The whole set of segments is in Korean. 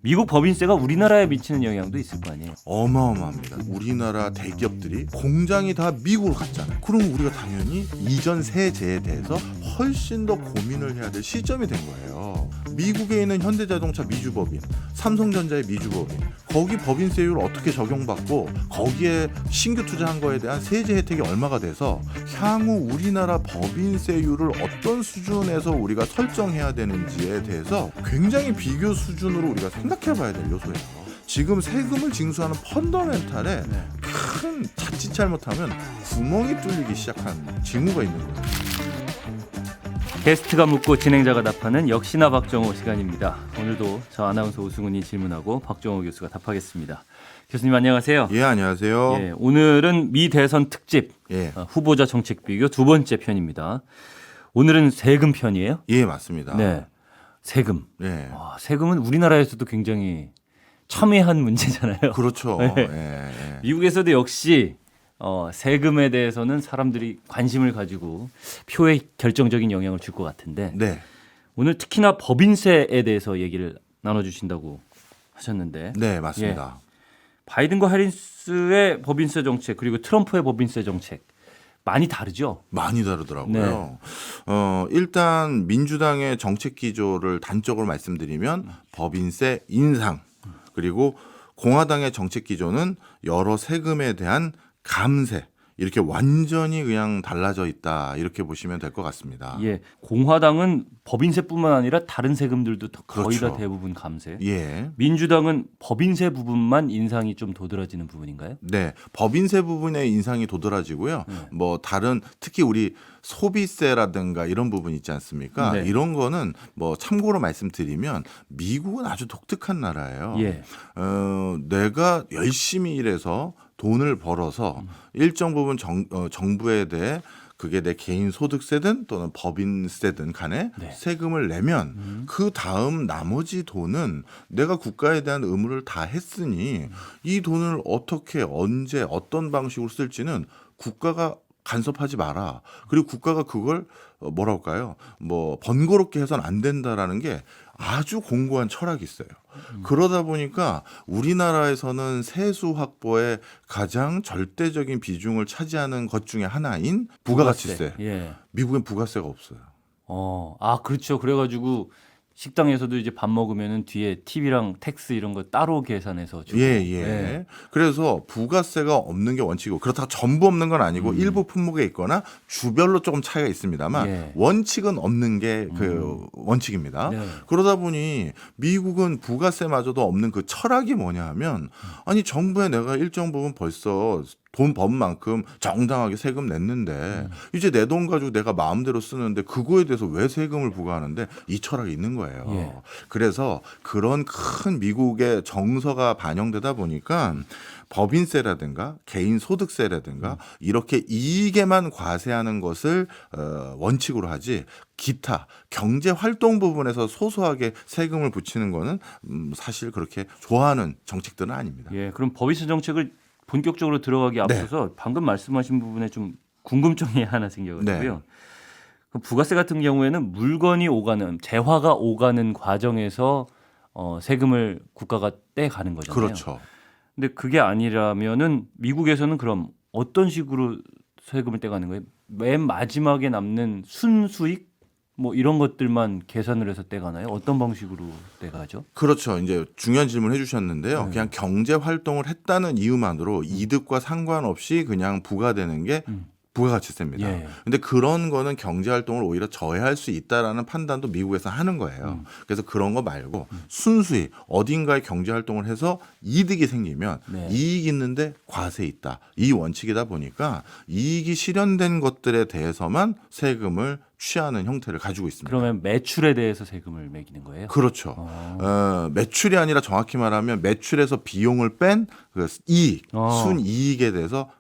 미국 법인세가 우리나라에 미치는 영향도 있을 거 아니에요. 어마어마합니다. 우리나라 대기업들이 공장이 다 미국으로 갔잖아요. 그럼 우리가 당연히 이전 세제에 대해서 훨씬 더 고민을 해야 될 시점이 된 거예요. 미국에 있는 현대자동차 미주법인, 삼성전자의 미주법인, 거기 법인세율을 어떻게 적용받고 거기에 신규 투자한 거에 대한 세제 혜택이 얼마가 돼서 향후 우리나라 법인세율을 어떤 수준에서 우리가 설정해야 되는지에 대해서 굉장히 비교 수준으로 우리가 생각해 봐야 될 요소예요. 지금 세금을 징수하는 펀더멘탈에 큰 자칫 잘못하면 구멍이 뚫리기 시작한 징후가 있는 거예요. 게스트가 묻고 진행자가 답하는 역시나 박정호 시간입니다. 오늘도 저 아나운서 오승훈이 질문하고 박정호 교수가 답하겠습니다. 교수님 안녕하세요. 예, 안녕하세요. 예, 오늘은 미 대선 특집 예, 후보자 정책 비교 두 번째 편입니다. 오늘은 세금 편이에요? 예, 맞습니다. 네, 세금. 예, 세금은 우리나라에서도 굉장히 첨예한 문제잖아요. 그렇죠. 네. 예, 예. 미국에서도 역시 세금에 대해서는 사람들이 관심을 가지고 표에 결정적인 영향을 줄 것 같은데 네, 오늘 특히나 법인세에 대해서 얘기를 나눠주신다고 하셨는데 네, 맞습니다. 바이든과 해리스의 법인세 정책 그리고 트럼프의 법인세 정책 많이 다르죠? 많이 다르더라고요. 일단 민주당의 정책 기조를 단적으로 말씀드리면 법인세 인상, 그리고 공화당의 정책 기조는 여러 세금에 대한 감세, 이렇게 완전히 그냥 달라져 있다, 이렇게 보시면 될 것 같습니다. 예, 공화당은 법인세뿐만 아니라 다른 세금들도 거의 그렇죠. 다 대부분 감세. 예. 민주당은 법인세 부분만 인상이 좀 도드라지는 부분인가요? 네, 법인세 부분의 인상이 도드라지고요. 뭐 다른 특히 우리 소비세라든가 이런 부분 있지 않습니까? 네. 이런 거는 뭐 참고로 말씀드리면 미국은 아주 독특한 나라예요. 예. 내가 열심히 일해서 돈을 벌어서 일정 부분 정부에 대해 그게 내 개인 소득세든 또는 법인세든 간에 네. 세금을 내면 그 다음 나머지 돈은 내가 국가에 대한 의무를 다 했으니 이 돈을 어떻게 언제 어떤 방식으로 쓸지는 국가가 간섭하지 마라. 그리고 국가가 그걸 뭐라 할까요? 뭐 번거롭게 해서는 안 된다라는 게 아주 공고한 철학이 있어요. 그러다 보니까 우리나라에서는 세수 확보에 가장 절대적인 비중을 차지하는 것 중에 하나인 부가가치세. 예. 미국엔 부가세가 없어요. 그렇죠. 그래가지고 식당에서도 이제 밥 먹으면은 뒤에 팁이랑 텍스 이런 거 따로 계산해서 주고. 예, 예. 그래서 부가세가 없는 게 원칙이고 그렇다고 전부 없는 건 아니고 일부 품목에 있거나 주별로 조금 차이가 있습니다만 예. 원칙은 없는 게 그 원칙입니다. 네. 그러다 보니 미국은 부가세마저도 없는 그 철학이 뭐냐 하면 아니 정부에 내가 일정 부분 벌써 돈 번 만큼 정당하게 세금 냈는데 이제 내 돈 가지고 내가 마음대로 쓰는데 그거에 대해서 왜 세금을 부과하는데 이 철학이 있는 거예요. 예. 그래서 그런 큰 미국의 정서가 반영되다 보니까 법인세라든가 개인 소득세라든가 이렇게 이익에만 과세하는 것을 원칙으로 하지 기타 경제 활동 부분에서 소소하게 세금을 붙이는 거는 사실 그렇게 좋아하는 정책들은 아닙니다. 예. 그럼 법인세 정책을 본격적으로 들어가기 앞서서 방금 말씀하신 부분에 좀 궁금증이 하나 생겨가지고요. 네. 그 부가세 같은 경우에는 물건이 오가는 재화가 오가는 과정에서 세금을 국가가 떼가는 거잖아요. 그렇죠. 근데 그게 아니라면은 미국에서는 그럼 어떤 식으로 세금을 떼가는 거예요? 맨 마지막에 남는 순수익 뭐 이런 것들만 계산을 해서 떼가나요? 어떤 방식으로 떼가죠? 그렇죠. 이제 중요한 질문 해주셨는데요. 그냥 경제 활동을 했다는 이유만으로 이득과 상관없이 그냥 부과되는 게 부가가치세입니다. 예. 근데 그런 거는 경제 활동을 오히려 저해할 수 있다라는 판단도 미국에서 하는 거예요. 그래서 그런 거 말고 순수히 어딘가에 경제 활동을 해서 이득이 생기면 네. 이익 있는데 과세 있다. 이 원칙이다 보니까 이익이 실현된 것들에 대해서만 세금을 취하는 형태를 가지고 있습니다. 그러면 매출에 대해서 세금을 매기는 거예요? 그렇죠. 매출이 아니라 정확히 말하면 매출에서 비용을 뺀 그 이익, 순이익에 대해서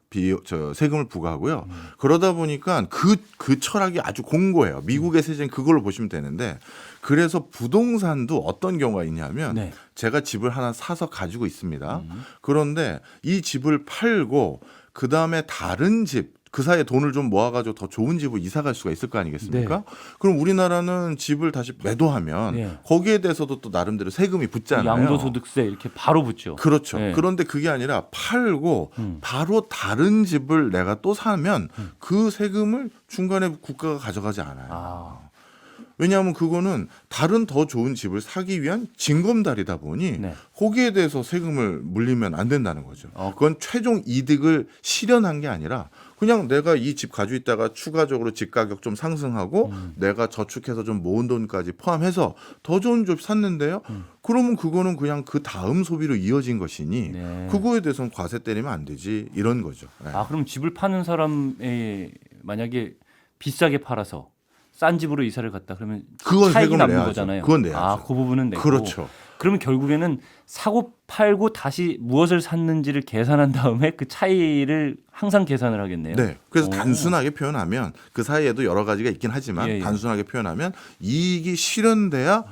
세금을 부과하고요. 그러다 보니까 그 철학이 아주 공고해요. 미국의 세제는 그걸로 보시면 되는데 그래서 부동산도 어떤 경우가 있냐면 네. 제가 집을 하나 사서 가지고 있습니다. 그런데 이 집을 팔고 그 다음에 다른 집 그 사이에 돈을 좀 모아가지고 더 좋은 집으로 이사 갈 수가 있을 거 아니겠습니까? 네. 그럼 우리나라는 집을 다시 매도하면 네. 거기에 대해서도 또 나름대로 세금이 붙잖아요. 양도소득세 이렇게 바로 붙죠. 그렇죠. 네. 그런데 그게 아니라 팔고 바로 다른 집을 내가 또 사면 그 세금을 중간에 국가가 가져가지 않아요. 아, 왜냐하면 그거는 다른 더 좋은 집을 사기 위한 징검다리다 보니 네. 거기에 대해서 세금을 물리면 안 된다는 거죠. 어. 그건 최종 이득을 실현한 게 아니라 그냥 내가 이 집 가지고 있다가 추가적으로 집 가격 좀 상승하고 내가 저축해서 좀 모은 돈까지 포함해서 더 좋은 집 샀는데요. 그러면 그거는 그냥 그 다음 소비로 이어진 것이니 네. 그거에 대해서는 과세 때리면 안 되지 이런 거죠. 네. 아, 그럼 집을 파는 사람의 만약에 비싸게 팔아서 싼 집으로 이사를 갔다 그러면 그건 차익이 세금을 남는 내야죠. 거잖아요. 그건 내야죠. 아, 그 부분은 내고. 그렇죠. 그러면 결국에는 사고 팔고 다시 무엇을 샀는지를 계산한 다음에 그 차이를 항상 계산을 하겠네요. 네. 그래서 오. 단순하게 표현하면 그 사이에도 여러 가지가 있긴 하지만 예, 예. 단순하게 표현하면 이익이 실현돼야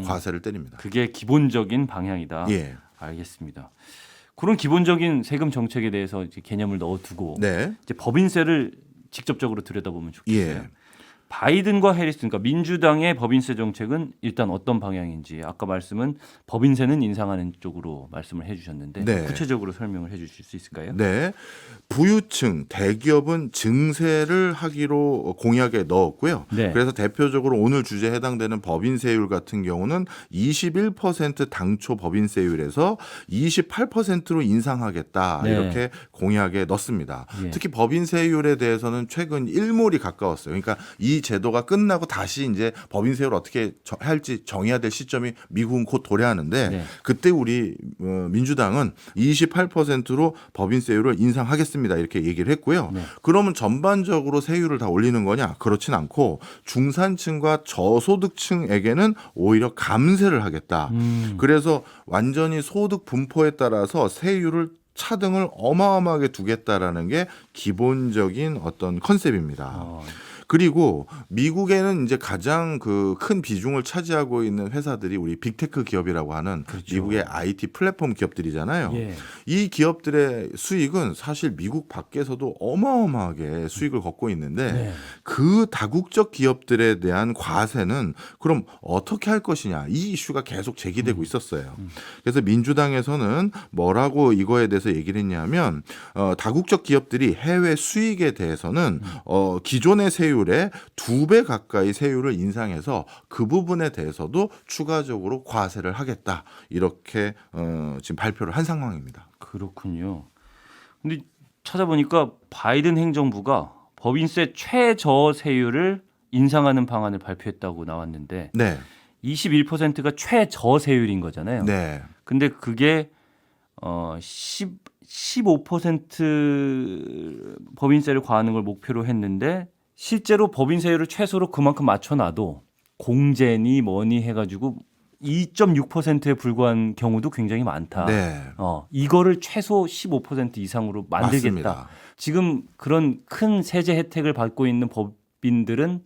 과세를 때립니다. 그게 기본적인 방향이다. 예. 알겠습니다. 그런 기본적인 세금 정책에 대해서 이제 개념을 넣어두고 네. 이제 법인세를 직접적으로 들여다보면 좋겠어요. 예. 바이든과 해리스, 그러니까 민주당의 법인세 정책은 일단 어떤 방향인지 아까 말씀은 법인세는 인상하는 쪽으로 말씀을 해주셨는데 네. 구체적으로 설명을 해주실 수 있을까요? 네. 부유층, 대기업은 증세를 하기로 공약에 넣었고요. 네. 그래서 대표적으로 오늘 주제에 해당되는 법인세율 같은 경우는 21% 당초 법인세율에서 28%로 인상하겠다. 네. 이렇게 공약에 넣습니다. 예. 특히 법인세율에 대해서는 최근 일몰이 가까웠어요. 그러니까 이 제도가 끝나고 다시 이제 법인세율을 어떻게 할지 정해야 될 시점이 미국은 곧 도래하는데 네. 그때 우리 민주당은 28%로 법인세율을 인상하겠습니다. 이렇게 얘기를 했고요. 네. 그러면 전반적으로 세율을 다 올리는 거냐? 그렇진 않고 중산층과 저소득층에게는 오히려 감세를 하겠다. 그래서 완전히 소득 분포에 따라서 세율을 차등을 어마어마하게 두겠다라는 게 기본적인 어떤 컨셉입니다. 그리고 미국에는 이제 가장 그 큰 비중을 차지하고 있는 회사들이 우리 빅테크 기업이라고 하는 그렇죠. 미국의 IT 플랫폼 기업들이잖아요. 예. 이 기업들의 수익은 사실 미국 밖에서도 어마어마하게 수익을 걷고 있는데 네. 그 다국적 기업들에 대한 과세는 그럼 어떻게 할 것이냐 이 이슈가 계속 제기되고 있었어요. 그래서 민주당에서는 뭐라고 이거에 대해서 얘기를 했냐면 다국적 기업들이 해외 수익에 대해서는 기존의 세율의 2배 가까이 세율을 인상해서 그 부분에 대해서도 추가적으로 과세를 하겠다 이렇게 지금 발표를 한 상황입니다. 그렇군요. 근데 찾아보니까 바이든 행정부가 법인세 최저세율을 인상하는 방안을 발표했다고 나왔는데 네, 21%가 최저세율인 거잖아요. 네, 근데 그게 15% 법인세를 과하는 걸 목표로 했는데 실제로 법인세율을 최소로 그만큼 맞춰놔도 공제니 뭐니 해가지고 2.6%에 불과한 경우도 굉장히 많다. 네. 이거를 최소 15% 이상으로 만들겠다. 맞습니다. 지금 그런 큰 세제 혜택을 받고 있는 법인들은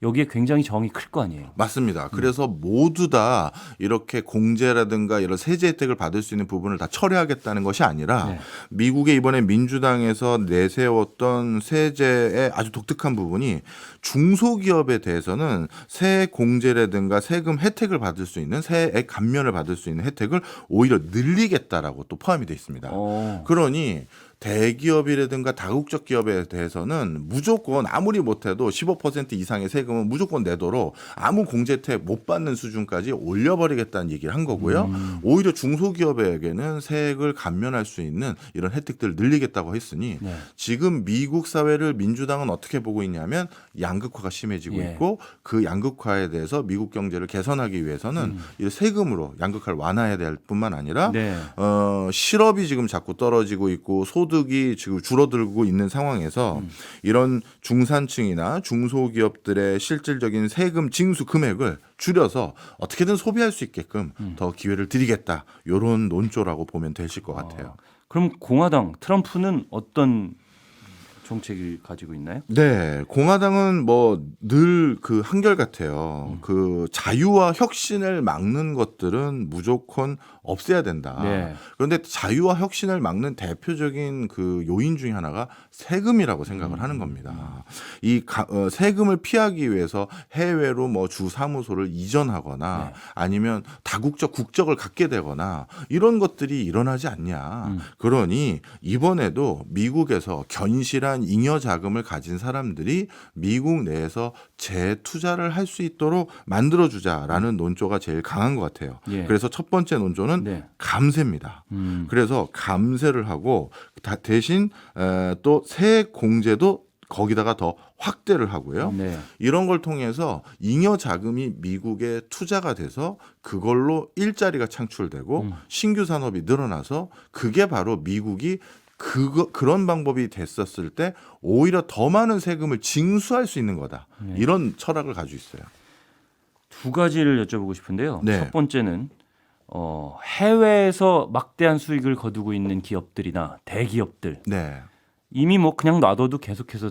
여기에 굉장히 정이 클 거 아니에요. 맞습니다. 그래서 모두 다 이렇게 공제라든가 이런 세제 혜택을 받을 수 있는 부분을 다 철회하겠다는 것이 아니라 네. 미국의 이번에 민주당에서 내세웠던 세제의 아주 독특한 부분이 중소기업에 대해서는 세 공제라든가 세금 혜택을 받을 수 있는 세액 감면을 받을 수 있는 혜택을 오히려 늘리겠다라고 또 포함이 되어 있습니다. 그러니 대기업이라든가 다국적 기업에 대해서는 무조건 아무리 못해도 15% 이상의 세금은 무조건 내도록 아무 공제 혜택 못 받는 수준까지 올려버리겠다는 얘기를 한 거고요. 오히려 중소기업에게는 세액을 감면할 수 있는 이런 혜택들을 늘리겠다고 했으니 네. 지금 미국 사회를 민주당은 어떻게 보고 있냐면 양극화가 심해지고 예. 있고 그 양극화에 대해서 미국 경제를 개선하기 위해서는 이 세금으로 양극화를 완화해야 될 뿐만 아니라 네. 실업이 지금 자꾸 떨어지고 있고 소득이 지금 줄어들고 있는 상황에서 이런 중산층이나 중소기업들의 실질적인 세금 징수 금액을 줄여서 어떻게든 소비할 수 있게끔 더 기회를 드리겠다. 이런 논조라고 보면 되실 것 같아요. 그럼 공화당 트럼프는 어떤 정책을 가지고 있나요? 네, 공화당은 뭐 늘 그 한결같아요. 그 자유와 혁신을 막는 것들은 무조건 없애야 된다. 네. 그런데 자유와 혁신을 막는 대표적인 그 요인 중에 하나가 세금이라고 생각을 하는 겁니다. 이 세금을 피하기 위해서 해외로 뭐 주 사무소를 이전하거나 아니면 다국적 국적을 갖게 되거나 이런 것들이 일어나지 않냐. 그러니 이번에도 미국에서 견실한 잉여 자금을 가진 사람들이 미국 내에서 재투자를 할 수 있도록 만들어주자라는 논조가 제일 강한 것 같아요. 예. 그래서 첫 번째 논조는 네. 감세입니다. 그래서 감세를 하고 대신 또 세액 공제도 거기다가 더 확대를 하고요. 네. 이런 걸 통해서 잉여 자금이 미국에 투자가 돼서 그걸로 일자리가 창출되고 신규 산업이 늘어나서 그게 바로 미국이 그런 방법이 됐었을 때 오히려 더 많은 세금을 징수할 수 있는 거다. 이런 철학을 가지고 있어요. 두 가지를 여쭤보고 싶은데요. 네. 첫 번째는 해외에서 막대한 수익을 거두고 있는 기업들이나 대기업들 네. 이미 뭐 그냥 놔둬도 계속해서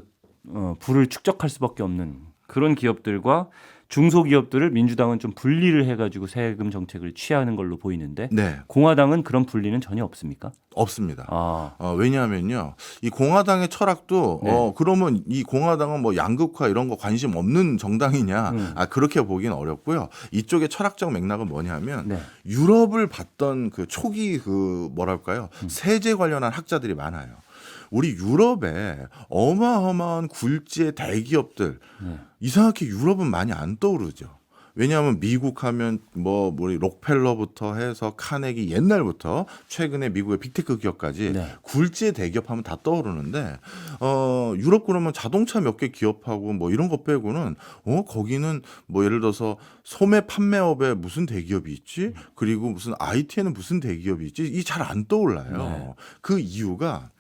부를 축적할 수밖에 없는 그런 기업들과 중소기업들을 민주당은 좀 분리를 해가지고 세금 정책을 취하는 걸로 보이는데 네. 공화당은 그런 분리는 전혀 없습니까? 없습니다. 아, 왜냐하면요, 이 공화당의 철학도 네. 그러면 이 공화당은 뭐 양극화 이런 거 관심 없는 정당이냐? 그렇게 보기는 어렵고요. 이쪽의 철학적 맥락은 뭐냐면 네. 유럽을 봤던 그 초기 그 뭐랄까요 세제 관련한 학자들이 많아요. 우리 유럽에 어마어마한 굴지의 대기업들 이상하게 유럽은 많이 안 떠오르죠. 왜냐하면 미국 하면 뭐 우리 록펠러부터 해서 카네기 옛날부터 최근에 미국의 빅테크 기업까지 네. 굴지의 대기업 하면 다 떠오르는데 유럽 그러면 자동차 몇 개 기업하고 뭐 이런 거 빼고는 거기는 뭐 예를 들어서 소매 판매업에 무슨 대기업이 있지? 그리고 무슨 IT에는 무슨 대기업이 있지? 이 잘 안 떠올라요. 네. 그 이유가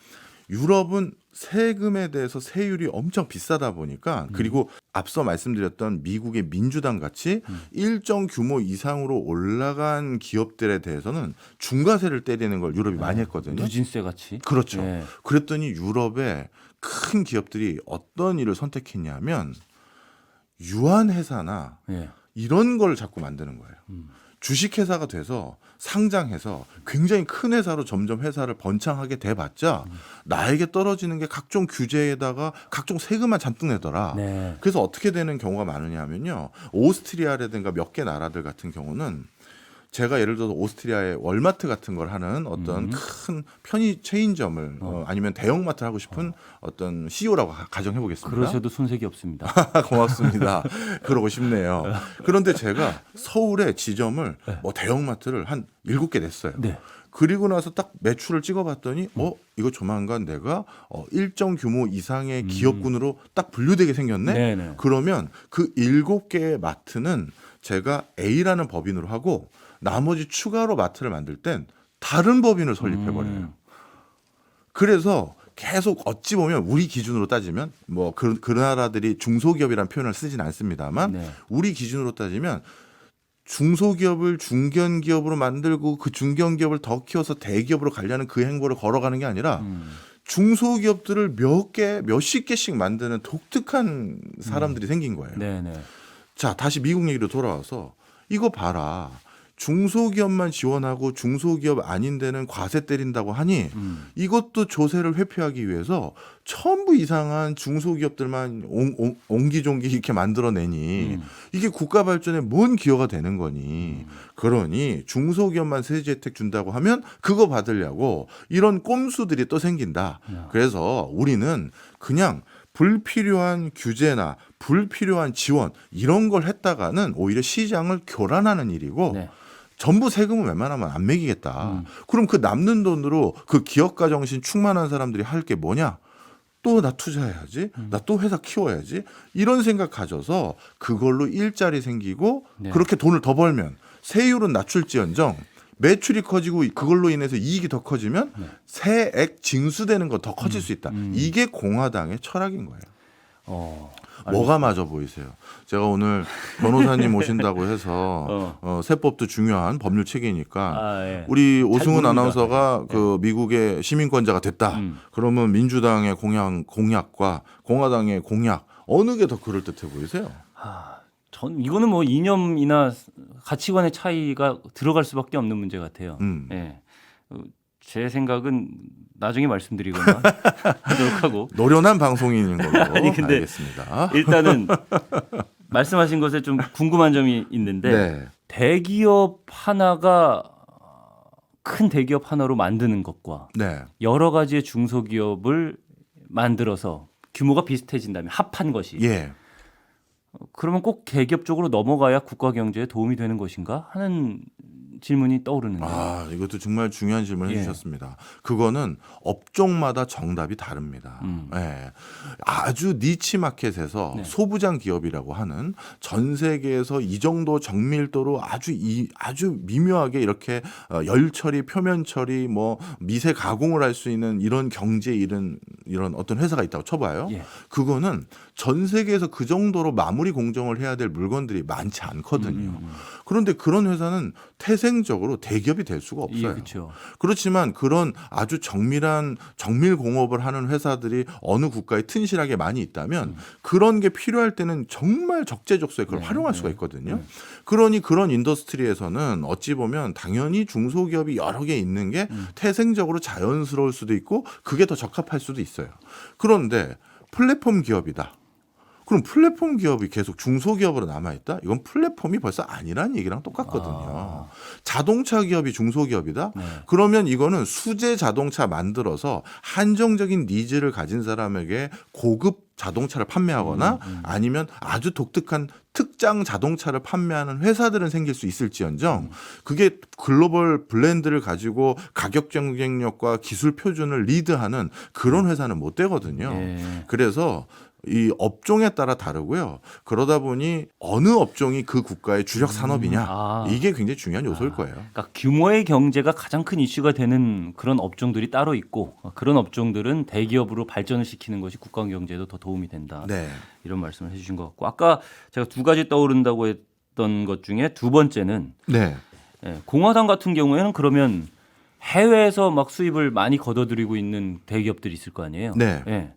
유럽은 세금에 대해서 세율이 엄청 비싸다 보니까 그리고 앞서 말씀드렸던 미국의 민주당 같이 일정 규모 이상으로 올라간 기업들에 대해서는 중과세를 때리는 걸 유럽이 많이 했거든요. 누진세 같이. 그렇죠. 네. 그랬더니 유럽의 큰 기업들이 어떤 일을 선택했냐면 유한회사나 네. 이런 걸 자꾸 만드는 거예요. 주식회사가 돼서 상장해서 굉장히 큰 회사로 점점 회사를 번창하게 돼봤자 나에게 떨어지는 게 각종 규제에다가 각종 세금만 잔뜩 내더라. 네. 그래서 어떻게 되는 경우가 많으냐 하면요. 오스트리아라든가 몇 개 나라들 같은 경우는 제가 예를 들어서 오스트리아의 월마트 같은 걸 하는 어떤 큰 편의 체인점을 아니면 대형마트를 하고 싶은 어떤 CEO라고 가정해 보겠습니다. 그러셔도 손색이 없습니다. 고맙습니다. 그러고 싶네요. 그런데 제가 서울에 지점을 뭐 대형마트를 한 7개 냈어요. 네. 그리고 나서 딱 매출을 찍어봤더니 이거 조만간 내가 일정 규모 이상의 기업군으로 딱 분류되게 생겼네. 네네. 그러면 그 7개의 마트는 제가 A라는 법인으로 하고 나머지 추가로 마트를 만들 땐 다른 법인을 설립해버려요. 그래서 계속 어찌 보면 우리 기준으로 따지면 뭐 그 나라들이 중소기업이라는 표현을 쓰진 않습니다만 네. 우리 기준으로 따지면 중소기업을 중견기업으로 만들고 그 중견기업을 더 키워서 대기업으로 가려는 그 행보를 걸어가는 게 아니라 중소기업들을 몇십 개씩 만드는 독특한 사람들이 생긴 거예요. 네네. 자, 다시 미국 얘기로 돌아와서 이거 봐라. 중소기업만 지원하고 중소기업 아닌 데는 과세 때린다고 하니 이것도 조세를 회피하기 위해서 전부 이상한 중소기업들만 옹기종기 이렇게 만들어내니 이게 국가 발전에 뭔 기여가 되는 거니. 그러니 중소기업만 세제 혜택 준다고 하면 그거 받으려고 이런 꼼수들이 또 생긴다. 그래서 우리는 그냥 불필요한 규제나 불필요한 지원 이런 걸 했다가는 오히려 시장을 교란하는 일이고 네. 전부 세금을 웬만하면 안 매기겠다. 그럼 그 남는 돈으로 그 기업가 정신 충만한 사람들이 할 게 뭐냐? 또 나 투자해야지. 나 또 회사 키워야지. 이런 생각 가져서 그걸로 일자리 생기고 네. 그렇게 돈을 더 벌면 세율은 낮출지언정 매출이 커지고 그걸로 인해서 이익이 더 커지면 세액 징수되는 거 더 커질 수 있다. 이게 공화당의 철학인 거예요. 뭐가 맞아 보이세요? 제가 오늘 변호사님 오신다고 해서 세법도 중요한 법률 체계니까 예. 우리 잘 오승훈 모릅니다. 아나운서가 그 미국의 시민권자가 됐다. 그러면 민주당의 공약과 공화당의 공약 어느 게 더 그럴듯해 보이세요? 전 이거는 뭐 이념이나 가치관의 차이가 들어갈 수밖에 없는 문제 같아요. 예. 제 생각은 나중에 말씀드리거나 하도록 하고 노련한 방송인인 걸로 아니, 근데 알겠습니다. 일단은 말씀하신 것에 좀 궁금한 점이 있는데 네. 대기업 하나가 큰 대기업 하나로 만드는 것과 네. 여러 가지의 중소기업을 만들어서 규모가 비슷해진다면 합한 것이 예. 그러면 꼭 대기업 쪽으로 넘어가야 국가 경제에 도움이 되는 것인가 하는 질문이 떠오르는데요. 이것도 정말 중요한 질문을 예. 해주셨습니다. 그거는 업종마다 정답이 다릅니다. 예. 아주 니치 마켓에서 네. 소부장 기업이라고 하는 전 세계에서 이 정도 정밀도로 아주 미묘하게 이렇게 열 처리, 표면 처리, 뭐 미세 가공을 할 수 있는 이런 경제 이런 어떤 회사가 있다고 쳐봐요. 예. 그거는 전 세계에서 그 정도로 마무리 공정을 해야 될 물건들이 많지 않거든요. 그런데 그런 회사는 태생적으로 대기업이 될 수가 없어요. 예, 그렇죠. 그렇지만 그런 아주 정밀 공업을 하는 회사들이 어느 국가에 튼실하게 많이 있다면 그런 게 필요할 때는 정말 적재적소에 그걸 활용할 수가 있거든요. 그러니 그런 인더스트리에서는 어찌 보면 당연히 중소기업이 여러 개 있는 게 태생적으로 자연스러울 수도 있고 그게 더 적합할 수도 있어요. 그런데 플랫폼 기업이다. 그럼 플랫폼 기업이 계속 중소기업으로 남아있다? 이건 플랫폼이 벌써 아니라는 얘기랑 똑같거든요. 자동차 기업이 중소기업이다? 네. 그러면 이거는 수제 자동차 만들어서 한정적인 니즈를 가진 사람에게 고급 자동차를 판매하거나 아니면 아주 독특한 특장 자동차를 판매하는 회사들은 생길 수 있을지언정 그게 글로벌 브랜드를 가지고 가격 경쟁력과 기술 표준을 리드하는 그런 회사는 못 되거든요. 예. 그래서 이 업종에 따라 다르고요. 그러다 보니 어느 업종이 그 국가의 주력 산업이냐 이게 굉장히 중요한 요소일 거예요. 그러니까 규모의 경제가 가장 큰 이슈가 되는 그런 업종들이 따로 있고 그런 업종들은 대기업으로 발전을 시키는 것이 국가 경제에도 더 도움이 된다. 네. 이런 말씀을 해주신 것 같고 아까 제가 두 가지 떠오른다고 했던 것 중에 두 번째는 네. 공화당 같은 경우에는 그러면 해외에서 막 수입을 많이 걷어들이고 있는 대기업들이 있을 거 아니에요. 네. 예.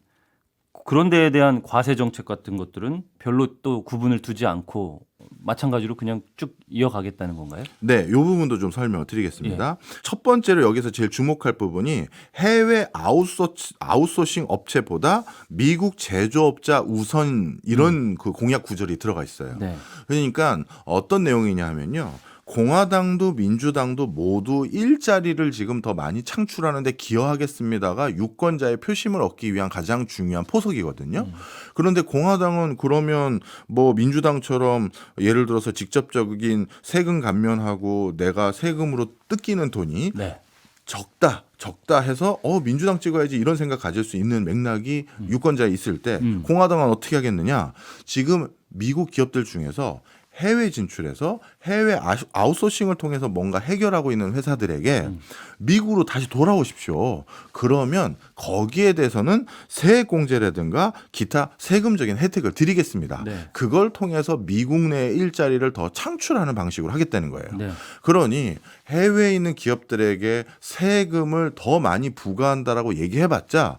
그런 데에 대한 과세 정책 같은 것들은 별로 또 구분을 두지 않고 마찬가지로 그냥 쭉 이어가겠다는 건가요? 네, 이 부분도 좀 설명을 드리겠습니다. 첫 번째로 여기서 제일 주목할 부분이 해외 아웃소싱 업체보다 미국 제조업자 우선 이런 그 공약 구절이 들어가 있어요. 네. 그러니까 어떤 내용이냐 하면요. 공화당도 민주당도 모두 일자리를 지금 더 많이 창출하는데 기여하겠습니다가 유권자의 표심을 얻기 위한 가장 중요한 포석이거든요. 그런데 공화당은 그러면 뭐 민주당처럼 예를 들어서 직접적인 세금 감면하고 내가 세금으로 뜯기는 돈이 네. 적다 해서 민주당 찍어야지 이런 생각 가질 수 있는 맥락이 유권자에 있을 때 공화당은 어떻게 하겠느냐. 지금 미국 기업들 중에서 해외 진출해서 해외 아웃소싱을 통해서 뭔가 해결하고 있는 회사들에게 미국으로 다시 돌아오십시오. 그러면 거기에 대해서는 세액 공제라든가 기타 세금적인 혜택을 드리겠습니다. 네. 그걸 통해서 미국 내 일자리를 더 창출하는 방식으로 하겠다는 거예요. 네. 그러니 해외에 있는 기업들에게 세금을 더 많이 부과한다라고 얘기해봤자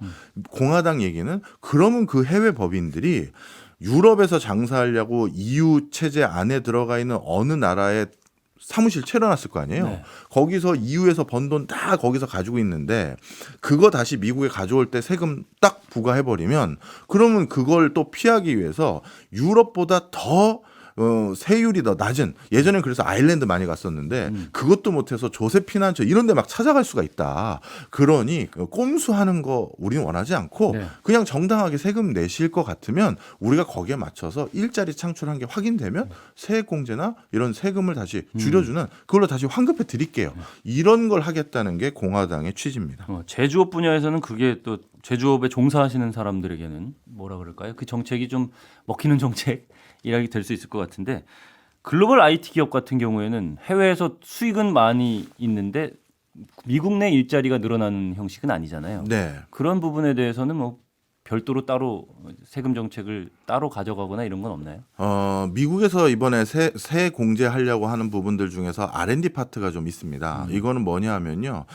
공화당 얘기는 그러면 그 해외 법인들이 유럽에서 장사하려고 EU 체제 안에 들어가 있는 어느 나라에 사무실 차려놨을 거 아니에요. 네. 거기서 EU에서 번 돈 다 거기서 가지고 있는데 그거 다시 미국에 가져올 때 세금 딱 부과해버리면 그러면 그걸 또 피하기 위해서 유럽보다 더 세율이 더 낮은 예전엔 그래서 아일랜드 많이 갔었는데 그것도 못해서 조세피난처 이런 데 막 찾아갈 수가 있다. 그러니 꼼수하는 거 우리는 원하지 않고 네. 그냥 정당하게 세금 내실 것 같으면 우리가 거기에 맞춰서 일자리 창출한 게 확인되면 세액공제나 이런 세금을 다시 줄여주는 그걸로 다시 환급해 드릴게요. 이런 걸 하겠다는 게 공화당의 취지입니다. 제조업 분야에서는 그게 또 제조업에 종사하시는 사람들에게는 뭐라 그럴까요? 그 정책이 좀 먹히는 정책이라기 될 수 있을 것 같은데 글로벌 IT 기업 같은 경우에는 해외에서 수익은 많이 있는데 미국 내 일자리가 늘어나는 형식은 아니잖아요. 네. 그런 부분에 대해서는 뭐 별도로 따로 세금 정책을 따로 가져가거나 이런 건 없나요? 미국에서 이번에 세 공제하려고 하는 부분들 중에서 R&D 파트가 좀 있습니다. 이거는 뭐냐 하면요.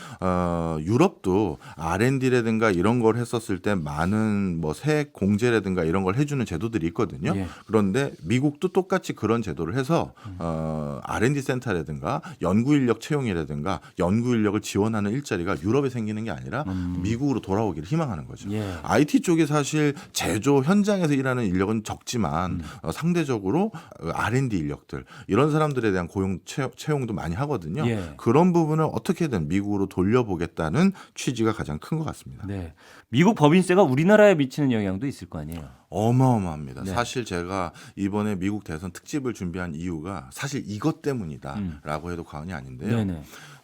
유럽도 R&D라든가 이런 걸 했었을 때 많은 뭐 세 공제라든가 이런 걸 해주는 제도들이 있거든요. 예. 그런데 미국도 똑같이 그런 제도를 해서 R&D 센터라든가 연구 인력 채용이라든가 연구 인력을 지원하는 일자리가 유럽에 생기는 게 아니라 미국으로 돌아오기를 희망하는 거죠. 예. IT 쪽이 사실 제조 현장에서 일하는 인력은 적지만 상대적으로 R&D 인력들 이런 사람들에 대한 고용 채용도 많이 하거든요. 예. 그런 부분을 어떻게든 미국으로 돌려보겠다는 취지가 가장 큰 것 같습니다. 네. 미국 법인세가 우리나라에 미치는 영향도 있을 거 아니에요. 어마어마합니다. 네. 사실 제가 이번에 미국 대선 특집을 준비한 이유가 사실 이것 때문이다라고 해도 과언이 아닌데요. 네네.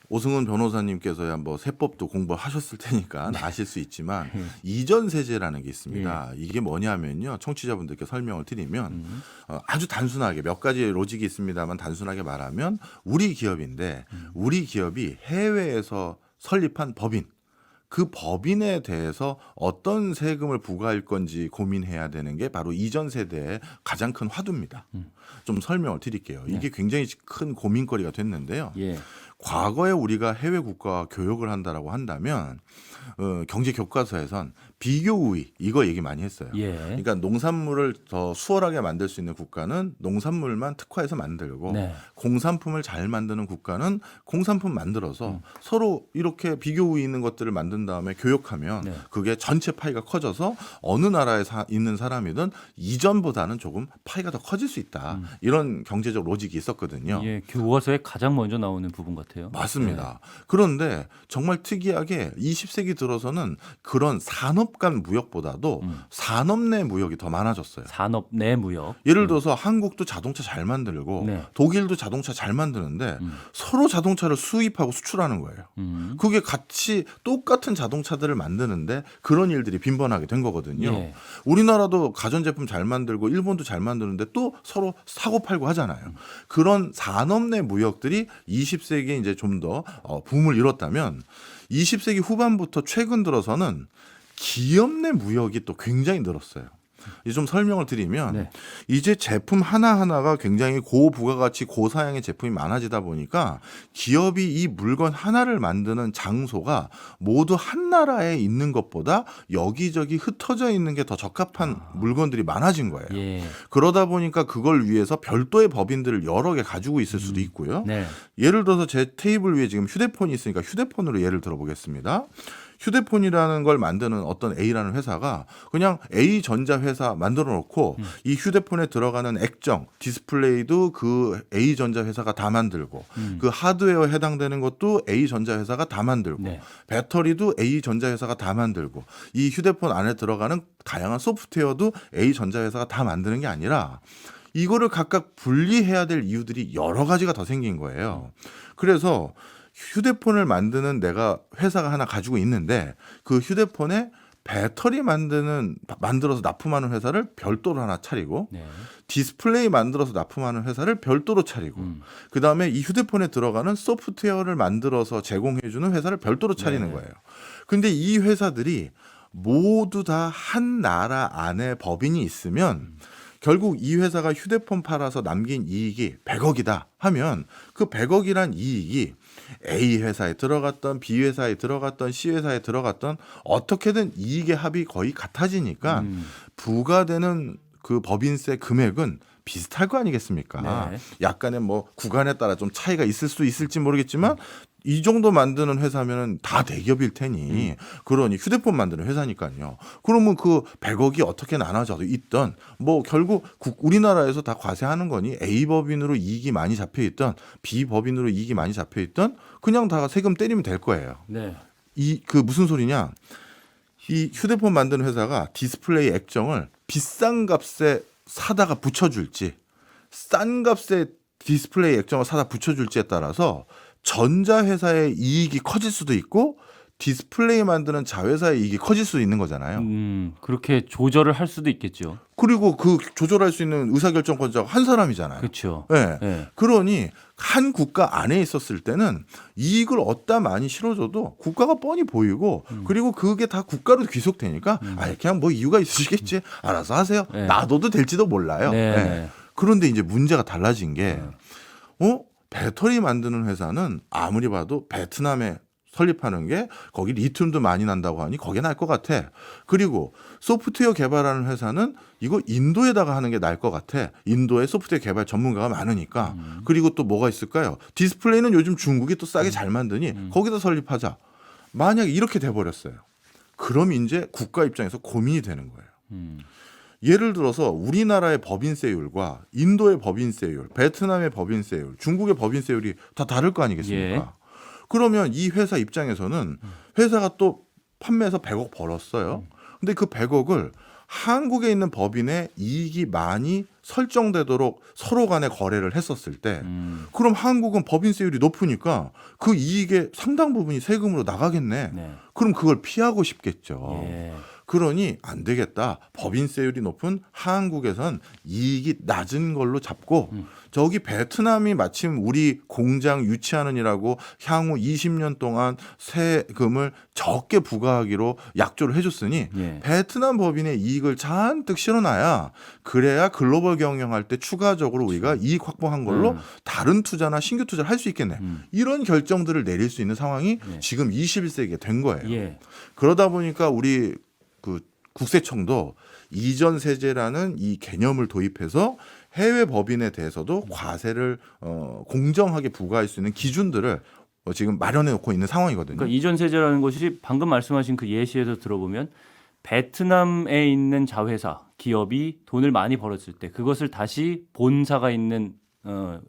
오승훈 변호사님께서야 뭐 세법도 공부하셨을 테니까 아실 수 있지만 이전 세제라는 게 있습니다. 이게 뭐냐면요. 청취자분들께 설명을 드리면 아주 단순하게 몇 가지 로직이 있습니다만 단순하게 말하면 우리 기업인데 우리 기업이 해외에서 설립한 법인 그 법인에 대해서 어떤 세금을 부과할 건지 고민해야 되는 게 바로 이전 세대의 가장 큰 화두입니다. 좀 설명을 드릴게요. 이게 굉장히 큰 고민거리가 됐는데요. 예. 과거에 우리가 해외 국가와 교역을 한다라고 한다면 경제 교과서에선 비교 우위 이거 얘기 많이 했어요. 예. 그러니까 농산물을 더 수월하게 만들 수 있는 국가는 농산물만 특화해서 만들고 네. 공산품을 잘 만드는 국가는 공산품 만들어서 서로 이렇게 비교 우위 있는 것들을 만든 다음에 교역하면 네. 그게 전체 파이가 커져서 어느 나라에 있는 사람이든 이전보다는 조금 파이가 더 커질 수 있다. 이런 경제적 로직이 있었거든요. 예. 교과서에 가장 먼저 나오는 부분 같아요. 맞습니다. 그런데 정말 특이하게 20세기 들어서는 그런 산업 간 무역보다도 산업 내 무역이 더 많아졌어요. 산업 내 무역. 예를 들어서 한국도 자동차 잘 만들고 네. 독일도 자동차 잘 만드는데 서로 자동차를 수입하고 수출하는 거예요. 그게 같이 똑같은 자동차들을 만드는데 그런 일들이 빈번하게 된 거거든요. 예. 우리나라도 가전제품 잘 만들고 일본도 잘 만드는데 또 서로 사고 팔고 하잖아요. 그런 산업 내 무역들이 20세기에 이제 좀 더 붐을 이뤘다면 20세기 후반부터 최근 들어서는 기업 내 무역이 또 굉장히 늘었어요. 이제 좀 설명을 드리면 네. 이제 제품 하나하나가 굉장히 고부가가치 고사양의 제품이 많아지다 보니까 기업이 이 물건 하나를 만드는 장소가 모두 한 나라에 있는 것보다 여기저기 흩어져 있는 게 더 적합한 물건들이 많아진 거예요. 예. 그러다 보니까 그걸 위해서 별도의 법인들을 여러 개 가지고 있을 수도 있고요. 네. 예를 들어서 제 테이블 위에 지금 휴대폰이 있으니까 휴대폰으로 예를 들어보겠습니다. 휴대폰이라는 걸 만드는 어떤 A라는 회사가 그냥 A전자 회사 만들어 놓고 이 휴대폰에 들어가는 액정, 디스플레이도 그 A전자 회사가 다 만들고 그 하드웨어에 해당되는 것도 A전자 회사가 다 만들고 네. 배터리도 A전자 회사가 다 만들고 이 휴대폰 안에 들어가는 다양한 소프트웨어도 A전자 회사가 다 만드는 게 아니라 이거를 각각 분리해야 될 이유들이 여러 가지가 더 생긴 거예요. 그래서 휴대폰을 만드는 내가 회사가 하나 가지고 있는데 그 휴대폰에 배터리 만들어서 납품하는 회사를 별도로 하나 차리고 네. 디스플레이 만들어서 납품하는 회사를 별도로 차리고 그다음에 이 휴대폰에 들어가는 소프트웨어를 만들어서 제공해주는 회사를 별도로 차리는 네. 거예요. 근데 이 회사들이 모두 다 한 나라 안에 법인이 있으면 결국 이 회사가 휴대폰 팔아서 남긴 이익이 100억이다 하면 그 100억이란 이익이 A 회사에 들어갔던 B 회사에 들어갔던 C 회사에 들어갔던 어떻게든 이익의 합이 거의 같아지니까 부과되는 그 법인세 금액은 비슷할 거 아니겠습니까? 네. 약간의 뭐 구간에 따라 좀 차이가 있을 수 있을지 모르겠지만 이 정도 만드는 회사면은 다 대기업일 테니 그러니 휴대폰 만드는 회사니까요. 그러면 그 100억이 어떻게 나눠져 있던 뭐 결국 우리나라에서 다 과세하는 거니 A 법인으로 이익이 많이 잡혀 있던 B 법인으로 이익이 많이 잡혀 있던 그냥 다 세금 때리면 될 거예요. 네. 이 그 무슨 소리냐? 이 휴대폰 만드는 회사가 디스플레이 액정을 비싼 값에 사다가 붙여줄지 싼 값에 디스플레이 액정을 사다 붙여줄지에 따라서 전자회사의 이익이 커질 수도 있고 디스플레이 만드는 자회사의 이익이 커질 수 있는 거잖아요. 그렇게 조절을 할 수도 있겠죠. 그리고 그 조절할 수 있는 의사결정권자가 한 사람이잖아요. 그렇죠. 네. 네. 그러니 한 국가 안에 있었을 때는 이익을 얻다 많이 실어줘도 국가가 뻔히 보이고 그리고 그게 다 국가로 귀속되니까 그냥 뭐 이유가 있으시겠지. 알아서 하세요. 네. 놔둬도 될지도 몰라요. 네. 네. 그런데 이제 문제가 달라진 게 배터리 만드는 회사는 아무리 봐도 베트남에 설립하는 게 거기 리튬도 많이 난다고 하니 거기에 날 것 같아. 그리고 소프트웨어 개발하는 회사는 이거 인도에다가 하는 게 나을 것 같아. 인도에 소프트웨어 개발 전문가가 많으니까. 그리고 또 뭐가 있을까요? 디스플레이는 요즘 중국이 또 싸게 잘 만드니 거기다 설립하자. 만약에 이렇게 돼버렸어요. 그럼 이제 국가 입장에서 고민이 되는 거예요. 예를 들어서 우리나라의 법인세율과 인도의 법인세율, 베트남의 법인세율, 중국의 법인세율이 다 다를 거 아니겠습니까? 예. 그러면 이 회사 입장에서는 회사가 또 판매해서 100억 벌었어요. 근데 그 100억을 한국에 있는 법인의 이익이 많이 설정되도록 서로 간에 거래를 했었을 때 그럼 한국은 법인세율이 높으니까 그 이익의 상당 부분이 세금으로 나가겠네. 네. 그럼 그걸 피하고 싶겠죠. 예. 그러니 안 되겠다. 법인세율이 높은 한국에선 이익이 낮은 걸로 잡고 저기 베트남이 마침 우리 공장 유치하느니라고 향후 20년 동안 세금을 적게 부과하기로 약조를 해줬으니 예. 베트남 법인의 이익을 잔뜩 실어놔야 그래야 글로벌 경영할 때 추가적으로 우리가 이익 확보한 걸로 다른 투자나 신규 투자를 할 수 있겠네. 이런 결정들을 내릴 수 있는 상황이 예. 지금 21세기에 된 거예요. 예. 그러다 보니까 우리 그 국세청도 이전 세제라는 이 개념을 도입해서 해외 법인에 대해서도 과세를 공정하게 부과할 수 있는 기준들을 지금 마련해 놓고 있는 상황이거든요. 그러니까 이전 세제라는 것이 방금 말씀하신 그 예시에서 들어보면 베트남에 있는 자회사 기업이 돈을 많이 벌었을 때 그것을 다시 본사가 있는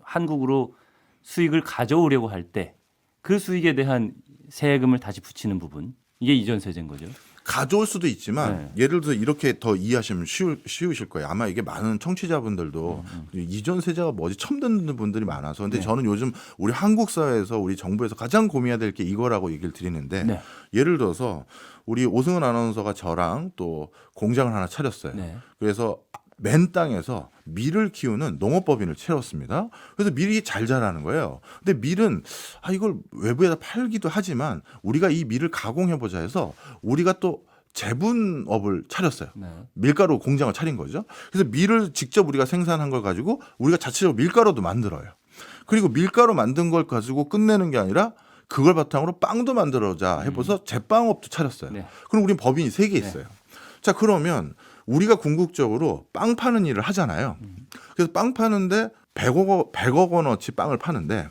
한국으로 수익을 가져오려고 할 때 그 수익에 대한 세금을 다시 붙이는 부분 이게 이전 세제인 거죠. 가져올 수도 있지만 예를 들어 이렇게 더 이해하시면 쉬우실 거예요. 아마 이게 많은 청취자분들도 이전 세제가 뭐지 처음 듣는 분들이 많아서 근데 저는 요즘 우리 한국 사회에서 우리 정부에서 가장 고민해야 될 게 이거라고 얘기를 드리는데 네. 예를 들어서 우리 오승은 아나운서가 저랑 또 공장을 하나 차렸어요. 네. 그래서 맨 땅에서 밀을 키우는 농업법인을 채웠습니다. 그래서 밀이 잘 자라는 거예요. 근데 밀은 이걸 외부에다 팔기도 하지만 우리가 이 밀을 가공해보자 해서 우리가 또 제분업을 차렸어요. 네. 밀가루 공장을 차린 거죠. 그래서 밀을 직접 우리가 생산한 걸 가지고 우리가 자체적으로 밀가루도 만들어요. 그리고 밀가루 만든 걸 가지고 끝내는 게 아니라 그걸 바탕으로 빵도 만들어자 해서 제빵업도 차렸어요. 네. 그럼 우린 법인이 3개 있어요. 자, 그러면 우리가 궁극적으로 빵 파는 일을 하잖아요. 그래서 빵 파는데 100억 원어치 빵을 파는데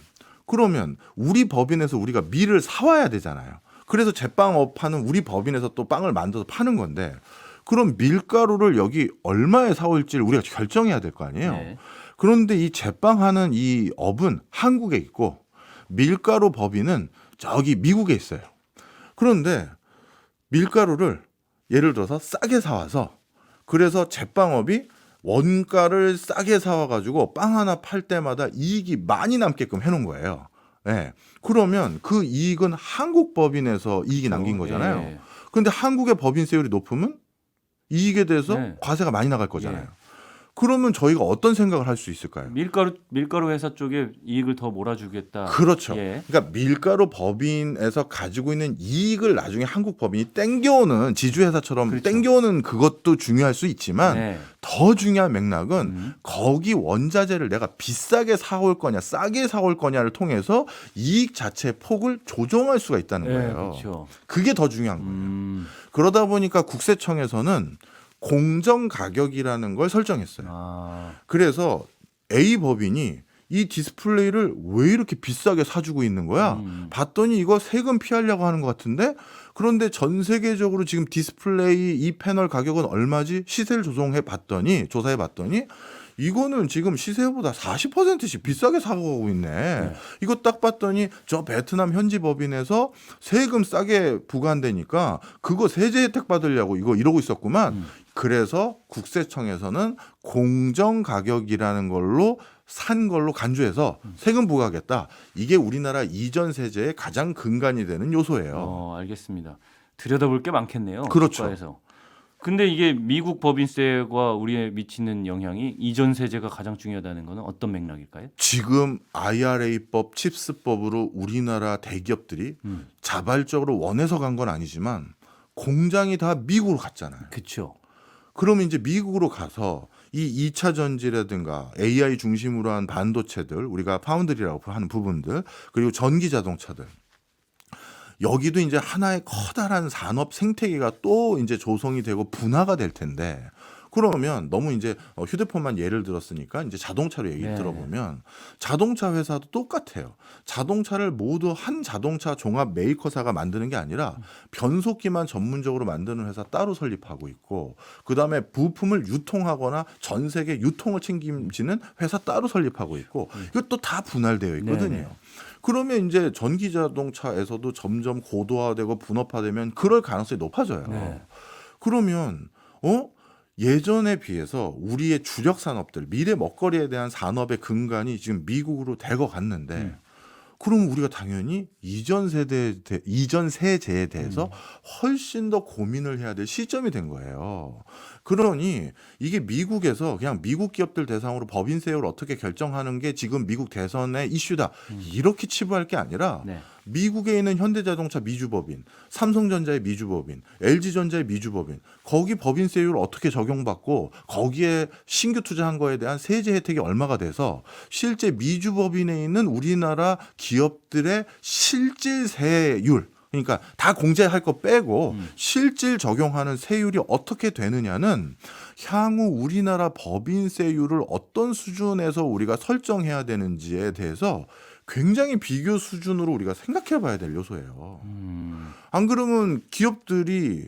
그러면 우리 법인에서 우리가 밀을 사와야 되잖아요. 그래서 제빵업 하는 우리 법인에서 또 빵을 만들어서 파는 건데 그럼 밀가루를 여기 얼마에 사올지를 우리가 결정해야 될 거 아니에요. 네. 그런데 이 제빵하는 이 업은 한국에 있고 밀가루 법인은 저기 미국에 있어요. 그런데 밀가루를 예를 들어서 싸게 사와서 그래서 제빵업이 원가를 싸게 사와가지고 빵 하나 팔 때마다 이익이 많이 남게끔 해놓은 거예요. 네. 그러면 그 이익은 한국 법인에서 이익이 남긴 거잖아요. 예. 그런데 한국의 법인세율이 높으면 이익에 대해서 네. 과세가 많이 나갈 거잖아요. 예. 그러면 저희가 어떤 생각을 할 수 있을까요? 밀가루 회사 쪽에 이익을 더 몰아주겠다. 그렇죠. 예. 그러니까 밀가루 법인에서 가지고 있는 이익을 나중에 한국 법인이 땡겨오는 지주회사처럼 그렇죠. 땡겨오는 그것도 중요할 수 있지만 네. 더 중요한 맥락은 거기 원자재를 내가 비싸게 사올 거냐 싸게 사올 거냐를 통해서 이익 자체의 폭을 조정할 수가 있다는 네, 거예요. 그렇죠. 그게 더 중요한 거예요. 그러다 보니까 국세청에서는 공정 가격이라는 걸 설정했어요. 아, 그래서 A 법인이 이 디스플레이를 왜 이렇게 비싸게 사주고 있는 거야? 봤더니 이거 세금 피하려고 하는 것 같은데 그런데 전 세계적으로 지금 디스플레이 이 패널 가격은 얼마지? 시세를 조사해 봤더니 이거는 지금 시세보다 40%씩 비싸게 사고 있네. 네. 이거 딱 봤더니 저 베트남 현지 법인에서 세금 싸게 부과한다니까 그거 세제 혜택 받으려고 이거 이러고 있었구만. 그래서 국세청에서는 공정 가격이라는 걸로 산 걸로 간주해서 세금 부과하겠다. 이게 우리나라 이전 세제의 가장 근간이 되는 요소예요. 알겠습니다. 들여다볼 게 많겠네요. 그렇죠. 국가에서. 근데 이게 미국 법인세가 우리에 미치는 영향이 이전 세제가 가장 중요하다는 거는 어떤 맥락일까요? 지금 IRA법, 칩스법으로 우리나라 대기업들이 자발적으로 원해서 간 건 아니지만 공장이 다 미국으로 갔잖아요. 그렇죠. 그러면 이제 미국으로 가서 이 2차 전지라든가 AI 중심으로 한 반도체들, 우리가 파운드리라고 하는 부분들, 그리고 전기 자동차들, 여기도 이제 하나의 커다란 산업 생태계가 또 이제 조성이 되고 분화가 될 텐데, 그러면 너무 이제 휴대폰만 예를 들었으니까 이제 자동차로 얘기 네. 들어보면 자동차 회사도 똑같아요. 자동차를 모두 한 자동차 종합 메이커사가 만드는 게 아니라 변속기만 전문적으로 만드는 회사 따로 설립하고 있고, 그다음에 부품을 유통하거나 전 세계 유통을 책임지는 회사 따로 설립하고 있고, 이것도 다 분할되어 있거든요. 네네. 그러면 이제 전기 자동차에서도 점점 고도화되고 분업화되면 그럴 가능성이 높아져요. 네. 그러면 예전에 비해서 우리의 주력 산업들, 미래 먹거리에 대한 산업의 근간이 지금 미국으로 대거 갔는데, 그럼 우리가 당연히 이전 세제에 대해서 훨씬 더 고민을 해야 될 시점이 된 거예요. 그러니 이게 미국에서 그냥 미국 기업들 대상으로 법인세율을 어떻게 결정하는 게 지금 미국 대선의 이슈다, 이렇게 치부할 게 아니라 네. 미국에 있는 현대자동차 미주법인, 삼성전자의 미주법인, LG전자의 미주법인, 거기 법인세율을 어떻게 적용받고 거기에 신규 투자한 거에 대한 세제 혜택이 얼마가 돼서 실제 미주법인에 있는 우리나라 기업들의 실질 세율, 그러니까 다 공제할 거 빼고 실질 적용하는 세율이 어떻게 되느냐는 향후 우리나라 법인세율을 어떤 수준에서 우리가 설정해야 되는지에 대해서 굉장히 비교 수준으로 우리가 생각해 봐야 될 요소예요. 안 그러면 기업들이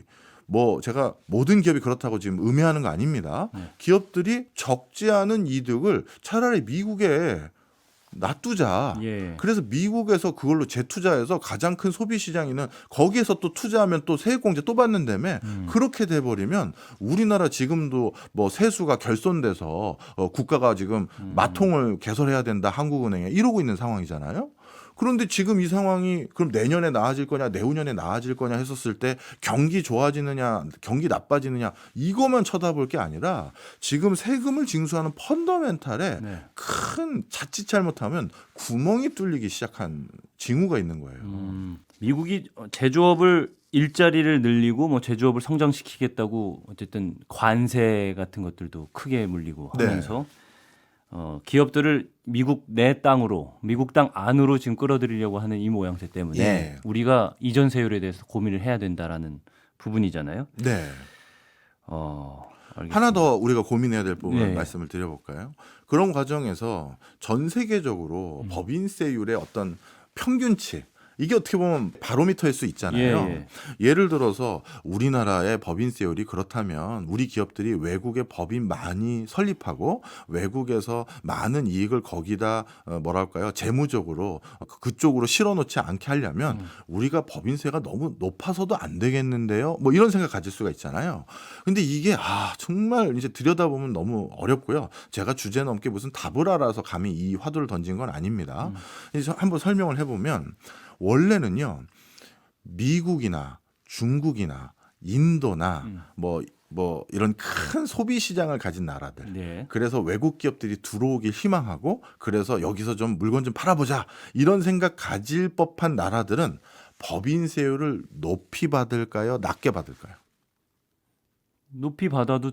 제가 모든 기업이 그렇다고 지금 음해하는 거 아닙니다. 기업들이 적지 않은 이득을 차라리 미국에 놔두자. 예. 그래서 미국에서 그걸로 재투자해서 가장 큰 소비 시장이 있는 거기에서 또 투자하면 또 세액공제 또 받는다며. 그렇게 돼버리면 우리나라 지금도 세수가 결손돼서 국가가 지금 마통을 개설해야 된다, 한국은행에 이러고 있는 상황이잖아요. 그런데 지금 이 상황이 그럼 내년에 나아질 거냐 내후년에 나아질 거냐 했었을 때 경기 좋아지느냐 경기 나빠지느냐 이것만 쳐다볼 게 아니라 지금 세금을 징수하는 펀더멘탈에 네. 큰 자칫 잘못하면 구멍이 뚫리기 시작한 징후가 있는 거예요. 미국이 제조업을 일자리를 늘리고 제조업을 성장시키겠다고 어쨌든 관세 같은 것들도 크게 물리고 하면서 기업들을 미국 내 땅으로, 미국 땅 안으로 지금 끌어들이려고 하는 이 모양새 때문에 예. 우리가 이전 세율에 대해서 고민을 해야 된다라는 부분이잖아요. 네. 알겠습니다. 하나 더 우리가 고민해야 될 부분을 네. 말씀을 드려볼까요? 그런 과정에서 전 세계적으로 법인세율의 어떤 평균치, 이게 어떻게 보면 바로미터일 수 있잖아요. 예를 들어서 우리나라의 법인세율이 그렇다면 우리 기업들이 외국에 법인 많이 설립하고 외국에서 많은 이익을 거기다 재무적으로 그쪽으로 실어놓지 않게 하려면 우리가 법인세가 너무 높아서도 안 되겠는데요. 이런 생각 가질 수가 있잖아요. 근데 이게 정말 이제 들여다보면 너무 어렵고요. 제가 주제 넘게 무슨 답을 알아서 감히 이 화두를 던진 건 아닙니다. 이제 한번 설명을 해보면 원래는요, 미국이나 중국이나 인도나 이런 큰 소비 시장을 가진 나라들. 네. 그래서 외국 기업들이 들어오길 희망하고 그래서 여기서 좀 물건 좀 팔아보자 이런 생각 가질 법한 나라들은 법인세율을 높이 받을까요? 낮게 받을까요? 높이 받아도